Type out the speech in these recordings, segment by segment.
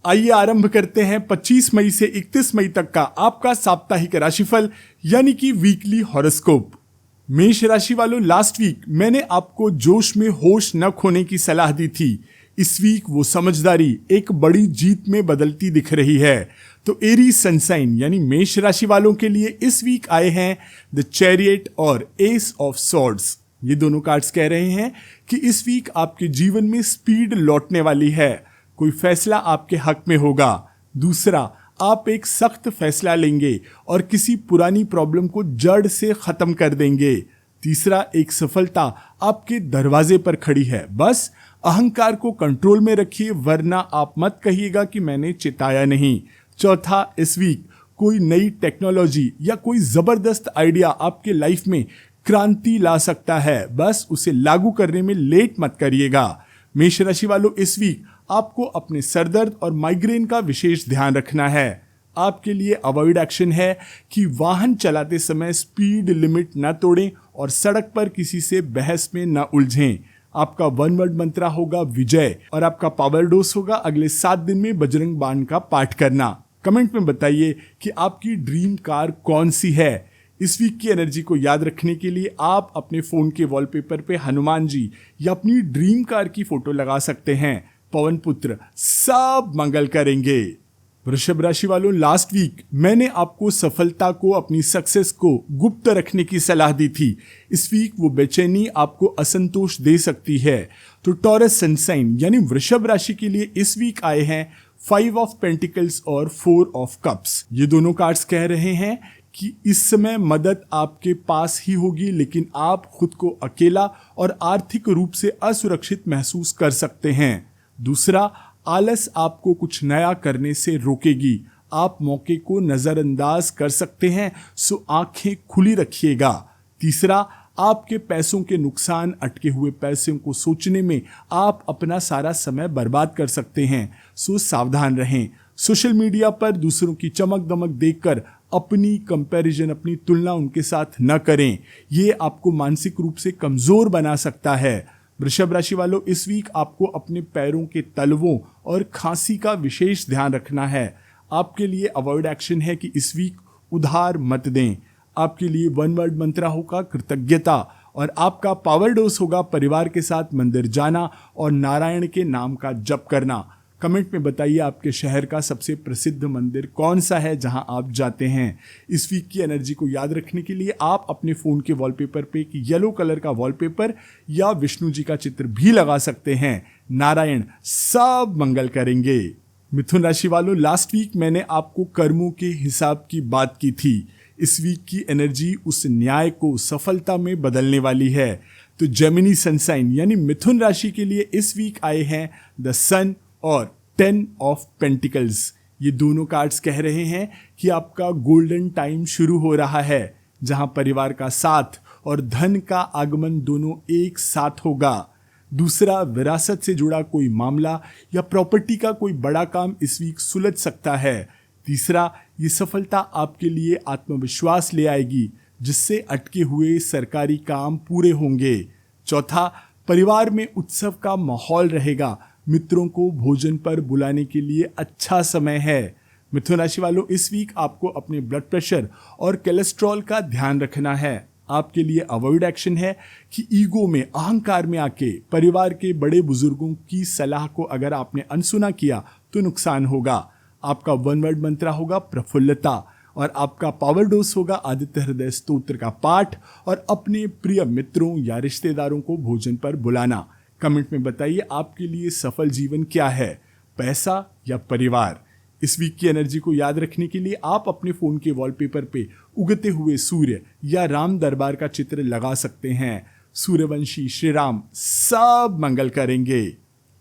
आइए आरंभ करते हैं 25 मई से 31 मई तक का आपका साप्ताहिक राशिफल यानी कि वीकली हॉरोस्कोप। मेष राशि वालों, लास्ट वीक मैंने आपको जोश में होश न खोने की सलाह दी थी। इस वीक वो समझदारी एक बड़ी जीत में बदलती दिख रही है। तो एरीज सनसाइन यानी मेष राशि वालों के लिए इस वीक आए हैं द चैरियट और एस ऑफ सॉर्ड्स। ये दोनों कार्ड्स कह रहे हैं कि इस वीक आपके जीवन में स्पीड लौटने वाली है। कोई फैसला आपके हक में होगा। दूसरा, आप एक सख्त फैसला लेंगे और किसी पुरानी प्रॉब्लम को जड़ से खत्म कर देंगे। तीसरा, एक सफलता आपके दरवाजे पर खड़ी है। बस अहंकार को कंट्रोल में रखिए, वरना आप मत कहिएगा कि मैंने चिताया नहीं। चौथा, इस वीक कोई नई टेक्नोलॉजी या कोई जबरदस्त आइडिया आपके लाइफ में क्रांति ला सकता है। बस उसे लागू करने में लेट मत करिएगा। मेष राशि वालों, इस वीक आपको अपने सरदर्द और माइग्रेन का विशेष ध्यान रखना है। आपके लिए अवॉइड एक्शन है कि वाहन चलाते समय स्पीड लिमिट न तोड़ें और सड़क पर किसी से बहस में न उलझें। आपका वन वर्ड मंत्र होगा विजय और आपका पावर डोज होगा अगले 7 दिन में बजरंग बाण का पाठ करना। कमेंट में बताइए कि आपकी ड्रीम कार कौन सी है। इस वीक की एनर्जी को याद रखने के लिए आप अपने फोन के वॉलपेपर पे हनुमान जी या अपनी ड्रीम कार की फोटो लगा सकते हैं। पवन पुत्र सब मंगल करेंगे। वृषभ राशि वालों, लास्ट वीक मैंने आपको सफलता को, अपनी सक्सेस को गुप्त रखने की सलाह दी थी। इस वीक वो बेचैनी आपको असंतोष दे सकती है। तो टॉरस सनसाइन यानी वृषभ राशि के लिए इस वीक आए हैं 5 ऑफ पेंटिकल्स और 4 ऑफ कप्स। ये दोनों कार्ड्स कह रहे हैं कि इस समय मदद आपके पास ही होगी, लेकिन आप खुद को अकेला और आर्थिक रूप से असुरक्षित महसूस कर सकते हैं। दूसरा, आलस आपको कुछ नया करने से रोकेगी। आप मौके को नजरअंदाज कर सकते हैं, सो आंखें खुली रखिएगा। तीसरा, आपके पैसों के नुकसान, अटके हुए पैसों को सोचने में आप अपना सारा समय बर्बाद कर सकते हैं, सो सावधान रहें। सोशल मीडिया पर दूसरों की चमक दमक देखकर अपनी कंपैरिजन, अपनी तुलना उनके साथ न करें। ये आपको मानसिक रूप से कमजोर बना सकता है। वृषभ राशि वालों, इस वीक आपको अपने पैरों के तलवों और खांसी का विशेष ध्यान रखना है। आपके लिए अवॉइड एक्शन है कि इस वीक उधार मत दें। आपके लिए वन वर्ड मंत्र होगा कृतज्ञता और आपका पावर डोज होगा परिवार के साथ मंदिर जाना और नारायण के नाम का जप करना। कमेंट में बताइए आपके शहर का सबसे प्रसिद्ध मंदिर कौन सा है जहां आप जाते हैं। इस वीक की एनर्जी को याद रखने के लिए आप अपने फोन के वॉलपेपर पे एक येलो कलर का वॉलपेपर या विष्णु जी का चित्र भी लगा सकते हैं। नारायण सब मंगल करेंगे। मिथुन राशि वालों, लास्ट वीक मैंने आपको कर्मों के हिसाब की बात की थी। इस वीक की एनर्जी उस न्याय को सफलता में बदलने वाली है। तो जेमिनी सनसाइन यानी मिथुन राशि के लिए इस वीक आए हैं द सन और 10 ऑफ पेंटिकल्स। ये दोनों कार्ड्स कह रहे हैं कि आपका गोल्डन टाइम शुरू हो रहा है, जहां परिवार का साथ और धन का आगमन दोनों एक साथ होगा। दूसरा, विरासत से जुड़ा कोई मामला या प्रॉपर्टी का कोई बड़ा काम इस वीक सुलझ सकता है। तीसरा, ये सफलता आपके लिए आत्मविश्वास ले आएगी, जिससे अटके हुए सरकारी काम पूरे होंगे। चौथा, परिवार में उत्सव का माहौल रहेगा। मित्रों को भोजन पर बुलाने के लिए अच्छा समय है। मिथुन राशि वालों, इस वीक आपको अपने ब्लड प्रेशर और कोलेस्ट्रॉल का ध्यान रखना है। आपके लिए अवॉइड एक्शन है कि ईगो में, अहंकार में आके परिवार के बड़े बुजुर्गों की सलाह को अगर आपने अनसुना किया तो नुकसान होगा। आपका वन वर्ड मंत्र होगा प्रफुल्लता और आपका पावर डोज होगा आदित्य हृदय स्तोत्र का पाठ और अपने प्रिय मित्रों या रिश्तेदारों को भोजन पर बुलाना। कमेंट में बताइए आपके लिए सफल जीवन क्या है, पैसा या परिवार। इस वीक की एनर्जी को याद रखने के लिए आप अपने फोन के वॉलपेपर पे उगते हुए सूर्य या राम दरबार का चित्र लगा सकते हैं। सूर्यवंशी श्री राम सब मंगल करेंगे।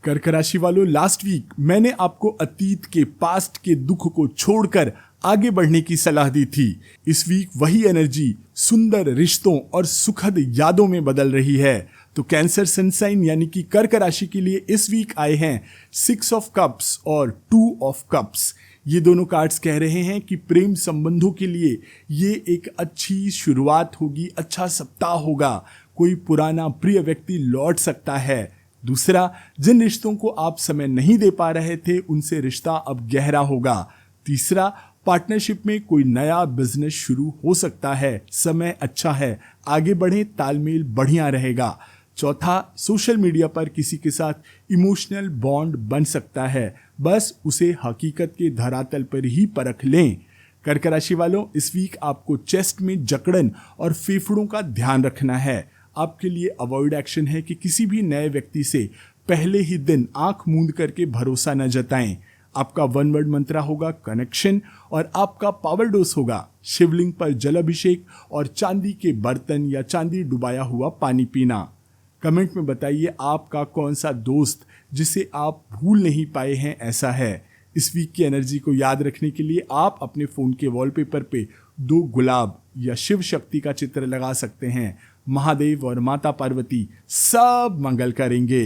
कर्क राशि वालों, लास्ट वीक मैंने आपको अतीत के, पास्ट के दुख को छोड़कर आगे बढ़ने की सलाह दी थी। इस वीक वही एनर्जी सुंदर रिश्तों और सुखद यादों में बदल रही है। तो कैंसर सनसाइन यानी कि कर्क राशि के लिए इस वीक आए हैं 6 ऑफ कप्स और 2 ऑफ कप्स। ये दोनों कार्ड्स कह रहे हैं कि प्रेम संबंधों के लिए ये एक अच्छी शुरुआत होगी, अच्छा सप्ताह होगा। कोई पुराना प्रिय व्यक्ति लौट सकता है। दूसरा, जिन रिश्तों को आप समय नहीं दे पा रहे थे उनसे रिश्ता अब गहरा होगा। तीसरा, पार्टनरशिप में कोई नया बिजनेस शुरू हो सकता है, समय अच्छा है, आगे बढ़े, तालमेल बढ़िया रहेगा। चौथा, सोशल मीडिया पर किसी के साथ इमोशनल बॉन्ड बन सकता है, बस उसे हकीकत के धरातल पर ही परख लें। कर्क राशि वालों, इस वीक आपको चेस्ट में जकड़न और फेफड़ों का ध्यान रखना है। आपके लिए अवॉइड एक्शन है कि किसी भी नए व्यक्ति से पहले ही दिन आंख मूंद करके भरोसा न जताएं। आपका वन वर्ड मंत्र होगा कनेक्शन और आपका पावर डोज होगा शिवलिंग पर जल अभिषेक और चांदी के बर्तन या चांदी डुबाया हुआ पानी पीना। कमेंट में बताइए आपका कौन सा दोस्त जिसे आप भूल नहीं पाए हैं ऐसा है। इस वीक की एनर्जी को याद रखने के लिए आप अपने फोन के वॉलपेपर पे 2 गुलाब या शिव शक्ति का चित्र लगा सकते हैं। महादेव और माता पार्वती सब मंगल करेंगे।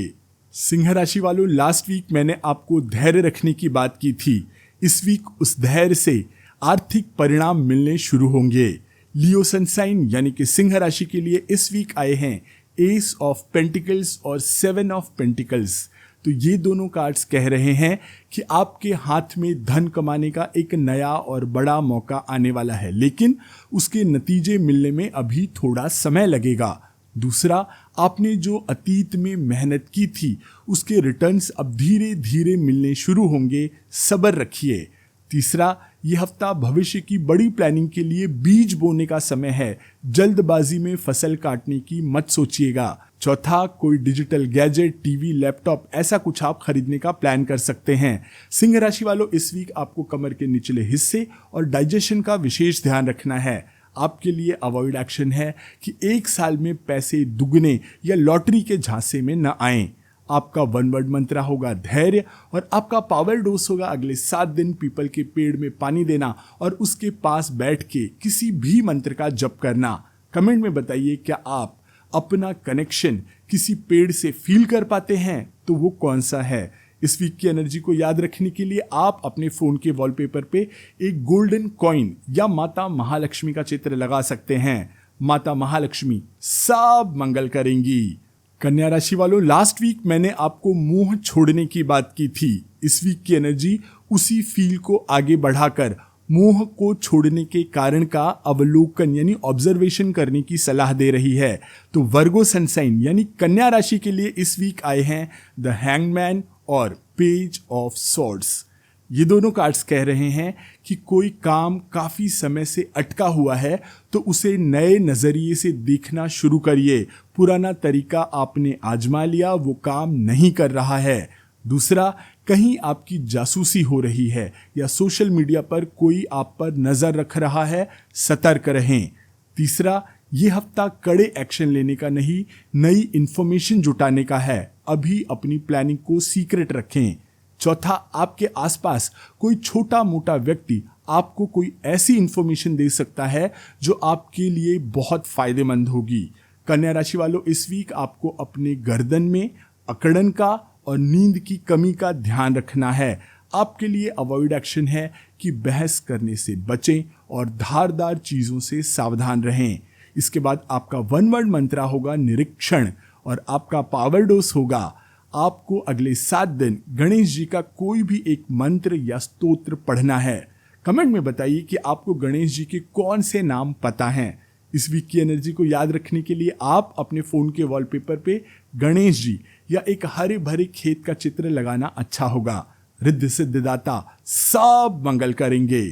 सिंह राशि वालों, लास्ट वीक मैंने आपको धैर्य रखने की बात की थी। इस वीक उस धैर्य से आर्थिक परिणाम मिलने शुरू होंगे। लियो सनसाइन यानी कि सिंह राशि के लिए इस वीक आए हैं एस ऑफ पेंटिकल्स और 7 ऑफ पेंटिकल्स। तो ये दोनों कार्ड्स कह रहे हैं कि आपके हाथ में धन कमाने का एक नया और बड़ा मौका आने वाला है, लेकिन उसके नतीजे मिलने में अभी थोड़ा समय लगेगा। दूसरा, आपने जो अतीत में मेहनत की थी उसके रिटर्न्स अब धीरे धीरे मिलने शुरू होंगे, सब्र रखिए। तीसरा, यह हफ्ता भविष्य की बड़ी प्लानिंग के लिए बीज बोने का समय है, जल्दबाजी में फसल काटने की मत सोचिएगा। चौथा, कोई डिजिटल गैजेट, टीवी, लैपटॉप ऐसा कुछ आप खरीदने का प्लान कर सकते हैं। सिंह राशि वालों, इस वीक आपको कमर के निचले हिस्से और डाइजेशन का विशेष ध्यान रखना है। आपके लिए अवॉइड एक्शन है कि एक साल में पैसे दुगने या लॉटरी के झांसे में न आएं। आपका वन वर्ड मंत्र होगा धैर्य और आपका पावर डोज होगा अगले 7 दिन पीपल के पेड़ में पानी देना और उसके पास बैठ के किसी भी मंत्र का जप करना। कमेंट में बताइए क्या आप अपना कनेक्शन किसी पेड़ से फील कर पाते हैं, तो वो कौन सा है। इस वीक की एनर्जी को याद रखने के लिए आप अपने फोन के वॉलपेपर पे एक गोल्डन कॉइन या माता महालक्ष्मी का चित्र लगा सकते हैं। माता महालक्ष्मी सब मंगल करेंगी। कन्या राशि वालों, लास्ट वीक मैंने आपको मोह छोड़ने की बात की थी। इस वीक की एनर्जी उसी फील को आगे बढ़ाकर मोह को छोड़ने के कारण का अवलोकन यानी ऑब्जर्वेशन करने की सलाह दे रही है। तो वर्गो सनसाइन यानी कन्या राशि के लिए इस वीक आए हैं द हैंगमैन और पेज ऑफ सॉर्ड्स। ये दोनों कार्ड्स कह रहे हैं कि कोई काम काफी समय से अटका हुआ है तो उसे नए नजरिए से देखना शुरू करिए। पुराना तरीका आपने आजमा लिया, वो काम नहीं कर रहा है। दूसरा, कहीं आपकी जासूसी हो रही है या सोशल मीडिया पर कोई आप पर नजर रख रहा है, सतर्क रहें। तीसरा, ये हफ्ता कड़े एक्शन लेने का नहीं, नई इंफॉर्मेशन जुटाने का है। अभी अपनी प्लानिंग को सीक्रेट रखें। चौथा, आपके आसपास कोई छोटा मोटा व्यक्ति आपको कोई ऐसी इंफॉर्मेशन दे सकता है जो आपके लिए बहुत फायदेमंद होगी। कन्या राशि वालों, इस वीक आपको अपने गर्दन में अकड़न का और नींद की कमी का ध्यान रखना है। आपके लिए अवॉइड एक्शन है कि बहस करने से बचें और धारदार चीजों से सावधान रहें। इसके बाद आपका वन वर्ड मंत्र होगा निरीक्षण और आपका पावर डोज होगा आपको अगले 7 दिन गणेश जी का कोई भी एक मंत्र या स्तोत्र पढ़ना है। कमेंट में बताइए कि आपको गणेश जी के कौन से नाम पता हैं। इस वीक की एनर्जी को याद रखने के लिए आप अपने फोन के वॉलपेपर पे गणेश जी या एक हरे भरे खेत का चित्र लगाना अच्छा होगा। रिद्धि सिद्धिदाता सब मंगल करेंगे।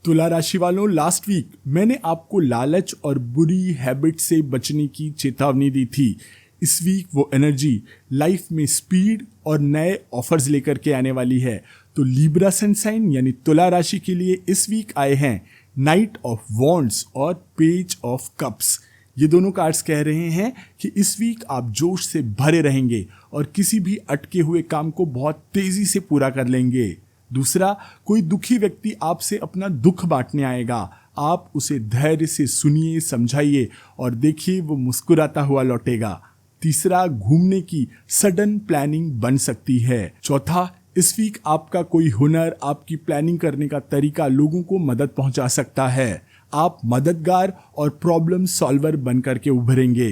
तुला राशि वालों, लास्ट वीक मैंने आपको लालच और बुरी हैबिट से बचने की चेतावनी दी थी। इस वीक वो एनर्जी लाइफ में स्पीड और नए ऑफर्स लेकर के आने वाली है। तो लिब्रा सनसाइन यानी तुला राशि के लिए इस वीक आए हैं नाइट ऑफ वॉन्ड्स और पेज ऑफ कप्स। ये दोनों कार्ड्स कह रहे हैं कि इस वीक आप जोश से भरे रहेंगे और किसी भी अटके हुए काम को बहुत तेजी से पूरा कर लेंगे। दूसरा, कोई दुखी व्यक्ति आपसे अपना दुख बांटने आएगा। आप उसे धैर्य से सुनिए, समझाइए और देखिए वो मुस्कुराता हुआ लौटेगा। तीसरा, घूमने की सडन प्लानिंग बन सकती है। चौथा, इस वीक आपका कोई हुनर, आपकी प्लानिंग करने का तरीका लोगों को मदद पहुंचा सकता है। आप मददगार और प्रॉब्लम सॉल्वर बनकर के उभरेंगे।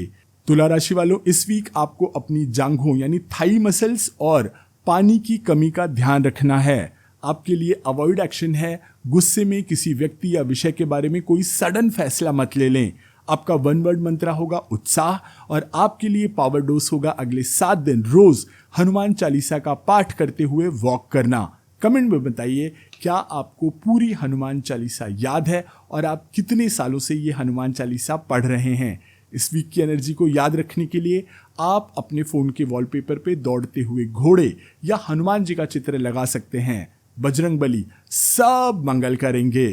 तुला राशि वालों, इस वीक आपको अपनी जांघों यानी थाई मसल्स और पानी की कमी का ध्यान रखना है। आपके लिए अवॉइड एक्शन है, गुस्से में किसी व्यक्ति या विषय के बारे में कोई सडन फैसला मत ले लें। आपका वन वर्ड मंत्र होगा उत्साह और आपके लिए पावर डोज होगा अगले 7 दिन रोज हनुमान चालीसा का पाठ करते हुए वॉक करना। कमेंट में बताइए क्या आपको पूरी हनुमान चालीसा याद है और आप कितने सालों से ये हनुमान चालीसा पढ़ रहे हैं। इस वीक की एनर्जी को याद रखने के लिए आप अपने फोन के वॉलपेपर पे दौड़ते हुए घोड़े या हनुमान जी का चित्र लगा सकते हैं। बजरंग बली सब मंगल करेंगे।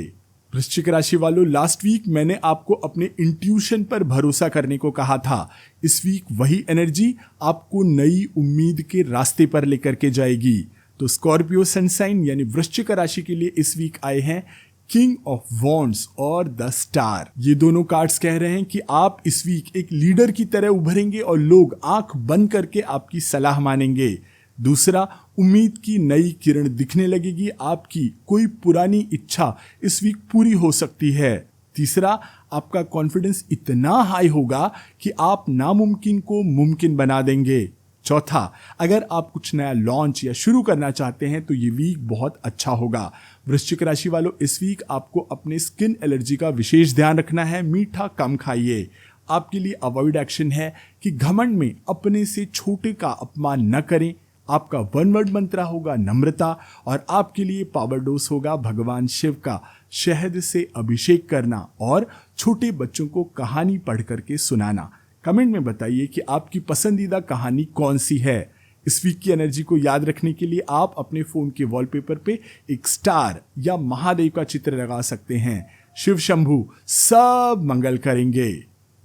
वृश्चिक राशि वालों, लास्ट वीक मैंने आपको अपने इंट्यूशन पर भरोसा करने को कहा था। इस वीक वही एनर्जी आपको नई उम्मीद के रास्ते पर लेकर के जाएगी। तो स्कॉर्पियो सनसाइन यानी वृश्चिक राशि के लिए इस वीक आए हैं किंग ऑफ वॉन्ड्स और द स्टार। ये दोनों कार्ड्स कह रहे हैं कि आप इस वीक एक लीडर की तरह उभरेंगे और लोग आंख बंद करके आपकी सलाह मानेंगे। दूसरा, उम्मीद की नई किरण दिखने लगेगी, आपकी कोई पुरानी इच्छा इस वीक पूरी हो सकती है। तीसरा, आपका कॉन्फिडेंस इतना हाई होगा कि आप नामुमकिन को मुमकिन बना देंगे। चौथा, अगर आप कुछ नया लॉन्च या शुरू करना चाहते हैं तो ये वीक बहुत अच्छा होगा। वृश्चिक राशि वालों, इस वीक आपको अपने स्किन एलर्जी का विशेष ध्यान रखना है। मीठा कम खाइए। आपके लिए अवॉइड एक्शन है कि घमंड में अपने से छोटे का अपमान न करें। आपका वन वर्ड मंत्र होगा नम्रता और आपके लिए पावर डोज होगा भगवान शिव का शहद से अभिषेक करना और छोटे बच्चों को कहानी पढ़ करके सुनाना। कमेंट में बताइए कि आपकी पसंदीदा कहानी कौन सी है। इस वीक की एनर्जी को याद रखने के लिए आप अपने फोन के वॉलपेपर पे एक स्टार या महादेव का चित्र लगा सकते हैं। शिव शंभू सब मंगल करेंगे।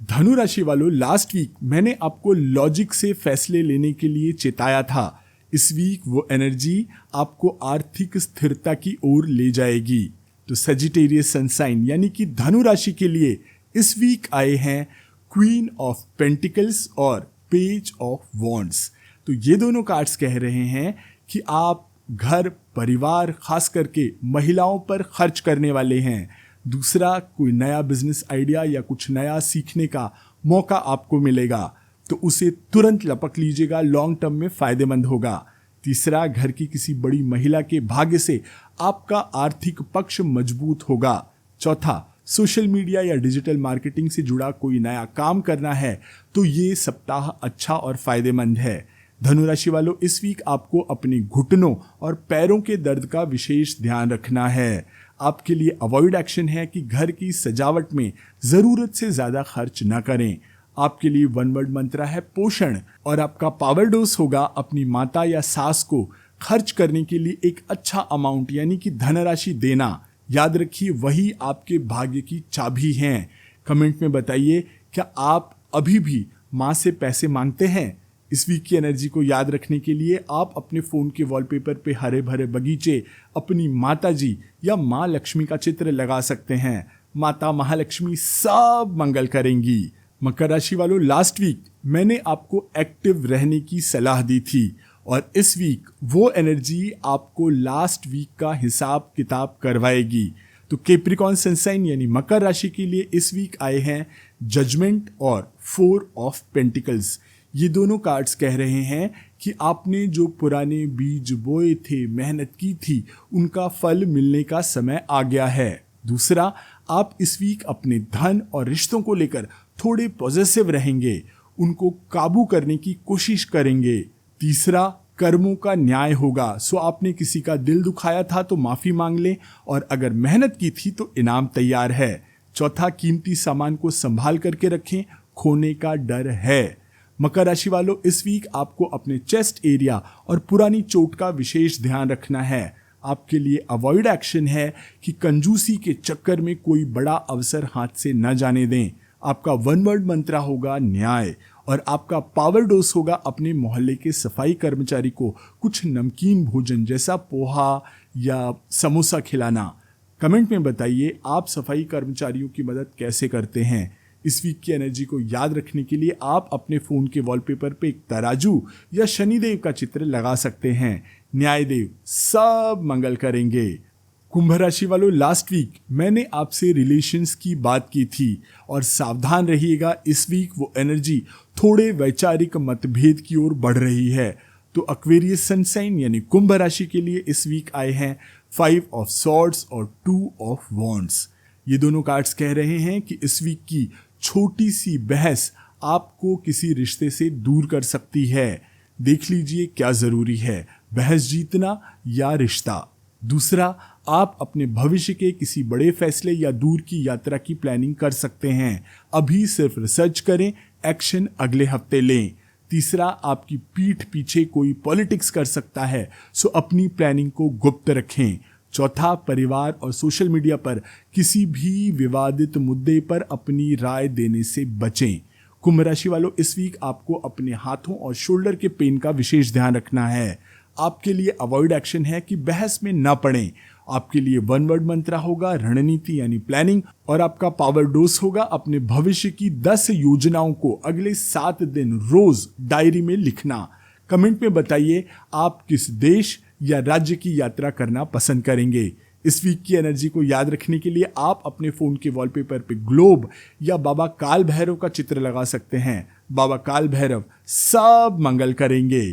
धनु राशि वालों, लास्ट वीक मैंने आपको लॉजिक से फैसले लेने के लिए चेताया था। इस वीक वो एनर्जी आपको आर्थिक स्थिरता की ओर ले जाएगी। तो सजिटेरियस सनसाइन यानी कि धनु राशि के लिए इस वीक आए हैं क्वीन ऑफ पेंटिकल्स और पेज ऑफ वॉन्ड्स। तो ये दोनों कार्ड्स कह रहे हैं कि आप घर, परिवार, खास करके महिलाओं पर खर्च करने वाले हैं। दूसरा, कोई नया बिजनेस आइडिया या कुछ नया सीखने का मौका आपको मिलेगा तो उसे तुरंत लपक लीजिएगा, लॉन्ग टर्म में फायदेमंद होगा। तीसरा, घर की किसी बड़ी महिला के भाग्य से आपका आर्थिक पक्ष मजबूत होगा। चौथा, सोशल मीडिया या डिजिटल मार्केटिंग से जुड़ा कोई नया काम करना है तो ये सप्ताह अच्छा और फायदेमंद है। धनुराशि वालों, इस वीक आपको अपने घुटनों और पैरों के दर्द का विशेष ध्यान रखना है। आपके लिए अवॉइड एक्शन है कि घर की सजावट में जरूरत से ज्यादा खर्च न करें। आपके लिए वन वर्ड मंत्र है पोषण और आपका पावर डोज होगा अपनी माता या सास को खर्च करने के लिए एक अच्छा अमाउंट यानी कि धनराशि देना। याद रखिए वही आपके भाग्य की चाबी हैं। कमेंट में बताइए क्या आप अभी भी माँ से पैसे मांगते हैं। इस वीक की एनर्जी को याद रखने के लिए आप अपने फोन के वॉलपेपर पे हरे भरे बगीचे, अपनी माता जी या माँ लक्ष्मी का चित्र लगा सकते हैं। माता महालक्ष्मी सब मंगल करेंगी। मकर राशि वालों, लास्ट वीक मैंने आपको एक्टिव रहने की सलाह दी थी और इस वीक वो एनर्जी आपको लास्ट वीक का हिसाब किताब करवाएगी। तो कैप्रिकॉर्न सनसाइन यानी मकर राशि के लिए इस वीक आए हैं जजमेंट और 4 ऑफ पेंटिकल्स। ये दोनों कार्ड्स कह रहे हैं कि आपने जो पुराने बीज बोए थे, मेहनत की थी, उनका फल मिलने का समय आ गया है। दूसरा, आप इस वीक अपने धन और रिश्तों को लेकर थोड़े पॉजिटिव रहेंगे, उनको काबू करने की कोशिश करेंगे। तीसरा, कर्मों का न्याय होगा। सो आपने किसी का दिल दुखाया था तो माफी मांग लें और अगर मेहनत की थी तो इनाम तैयार है। चौथा, कीमती सामान को संभाल करके रखें, खोने का डर है। मकर राशि वालों, इस वीक आपको अपने चेस्ट एरिया और पुरानी चोट का विशेष ध्यान रखना है। आपके लिए अवॉइड एक्शन है कि कंजूसी के चक्कर में कोई बड़ा अवसर हाथ से न जाने दें। आपका वन वर्ड मंत्र होगा न्याय और आपका पावर डोज होगा अपने मोहल्ले के सफाई कर्मचारी को कुछ नमकीन भोजन जैसा पोहा या समोसा खिलाना। कमेंट में बताइए आप सफाई कर्मचारियों की मदद कैसे करते हैं। इस वीक की एनर्जी को याद रखने के लिए आप अपने फोन के वॉलपेपर पे एक तराजू या शनिदेव का चित्र लगा सकते हैं। न्यायदेव सब मंगल करेंगे। कुंभ राशि वालों, लास्ट वीक मैंने आपसे रिलेशंस की बात की थी और सावधान रहिएगा, इस वीक वो एनर्जी थोड़े वैचारिक मतभेद की ओर बढ़ रही है। तो एक्वेरियस सनसाइन यानी कुंभ राशि के लिए इस वीक आए हैं 5 ऑफ सॉर्ड्स और 2 ऑफ वॉन्ड्स। ये दोनों कार्ड्स कह रहे हैं कि इस वीक की छोटी सी बहस आपको किसी रिश्ते से दूर कर सकती है। देख लीजिए क्या जरूरी है, बहस जीतना या रिश्ता। दूसरा, आप अपने भविष्य के किसी बड़े फैसले या दूर की यात्रा की प्लानिंग कर सकते हैं। अभी सिर्फ रिसर्च करें, एक्शन अगले हफ्ते लें। तीसरा, आपकी पीठ पीछे कोई पॉलिटिक्स कर सकता है, सो अपनी प्लानिंग को गुप्त रखें। चौथा, परिवार और सोशल मीडिया पर किसी भी विवादित मुद्दे पर अपनी राय देने से बचें। कुंभ राशि वालों, इस वीक आपको अपने हाथों और शोल्डर के पेन का विशेष ध्यान रखना है। आपके लिए अवॉइड एक्शन है कि बहस में न पड़ें। आपके लिए 1 वर्ड मंत्र होगा रणनीति यानी प्लानिंग, और आपका पावर डोज होगा अपने भविष्य की 10 योजनाओं को अगले 7 दिन रोज डायरी में लिखना। कमेंट में बताइए आप किस देश या राज्य की यात्रा करना पसंद करेंगे। इस वीक की एनर्जी को याद रखने के लिए आप अपने फोन के वॉलपेपर पे ग्लोब या बाबा काल भैरव का चित्र लगा सकते हैं। बाबा काल भैरव सब मंगल करेंगे।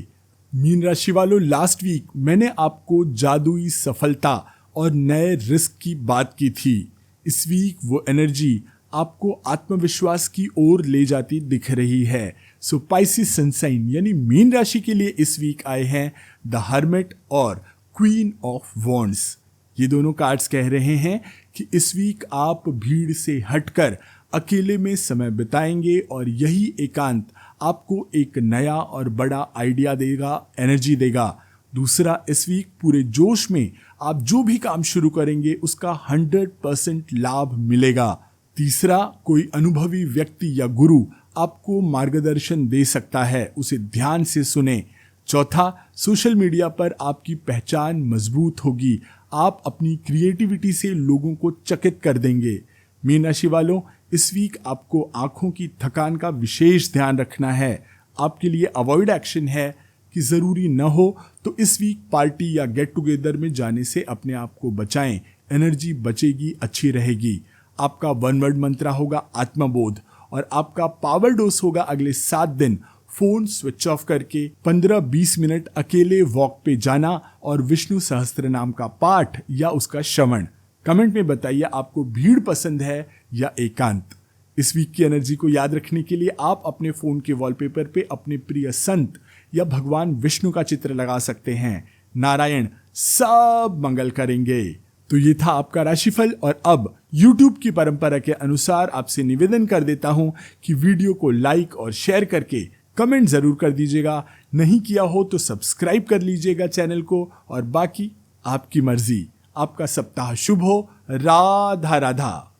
मीन राशि वालों, लास्ट वीक मैंने आपको जादुई सफलता और नए रिस्क की बात की थी। इस वीक वो एनर्जी आपको आत्मविश्वास की ओर ले जाती दिख रही है। सो पाइसिस सनसाइन यानी मीन राशि के लिए इस वीक आए हैं द हर्मिट और क्वीन ऑफ वॉन्ड्स। ये दोनों कार्ड्स कह रहे हैं कि इस वीक आप भीड़ से हटकर अकेले में समय बिताएंगे और यही एकांत आपको एक नया और बड़ा आइडिया देगा, एनर्जी देगा। दूसरा, इस वीक पूरे जोश में आप जो भी काम शुरू करेंगे उसका 100% लाभ मिलेगा। तीसरा, कोई अनुभवी व्यक्ति या गुरु आपको मार्गदर्शन दे सकता है, उसे ध्यान से सुने। चौथा, सोशल मीडिया पर आपकी पहचान मजबूत होगी, आप अपनी क्रिएटिविटी से लोगों को चकित कर देंगे। मीन राशि वालों, इस वीक आपको आंखों की थकान का विशेष ध्यान रखना है। आपके लिए अवॉइड एक्शन है कि ज़रूरी न हो तो इस वीक पार्टी या गेट टुगेदर में जाने से अपने आप को बचाएं, एनर्जी बचेगी, अच्छी रहेगी। आपका 1 वर्ड मंत्र होगा आत्मबोध और आपका पावर डोज होगा अगले 7 दिन फोन स्विच ऑफ करके 15-20 मिनट अकेले वॉक पे जाना और विष्णु सहस्त्र नाम का पाठ या उसका श्रवण। कमेंट में बताइए आपको भीड़ पसंद है या एकांत। इस वीक की एनर्जी को याद रखने के लिए आप अपने फोन के वॉलपेपर पे अपने प्रिय संत या भगवान विष्णु का चित्र लगा सकते हैं। नारायण सब मंगल करेंगे। तो ये था आपका राशिफल और अब YouTube की परंपरा के अनुसार आपसे निवेदन कर देता हूं कि वीडियो को लाइक और शेयर करके कमेंट जरूर कर दीजिएगा। नहीं किया हो तो सब्सक्राइब कर लीजिएगा चैनल को, और बाकी आपकी मर्जी। आपका सप्ताह शुभ हो। राधा राधा।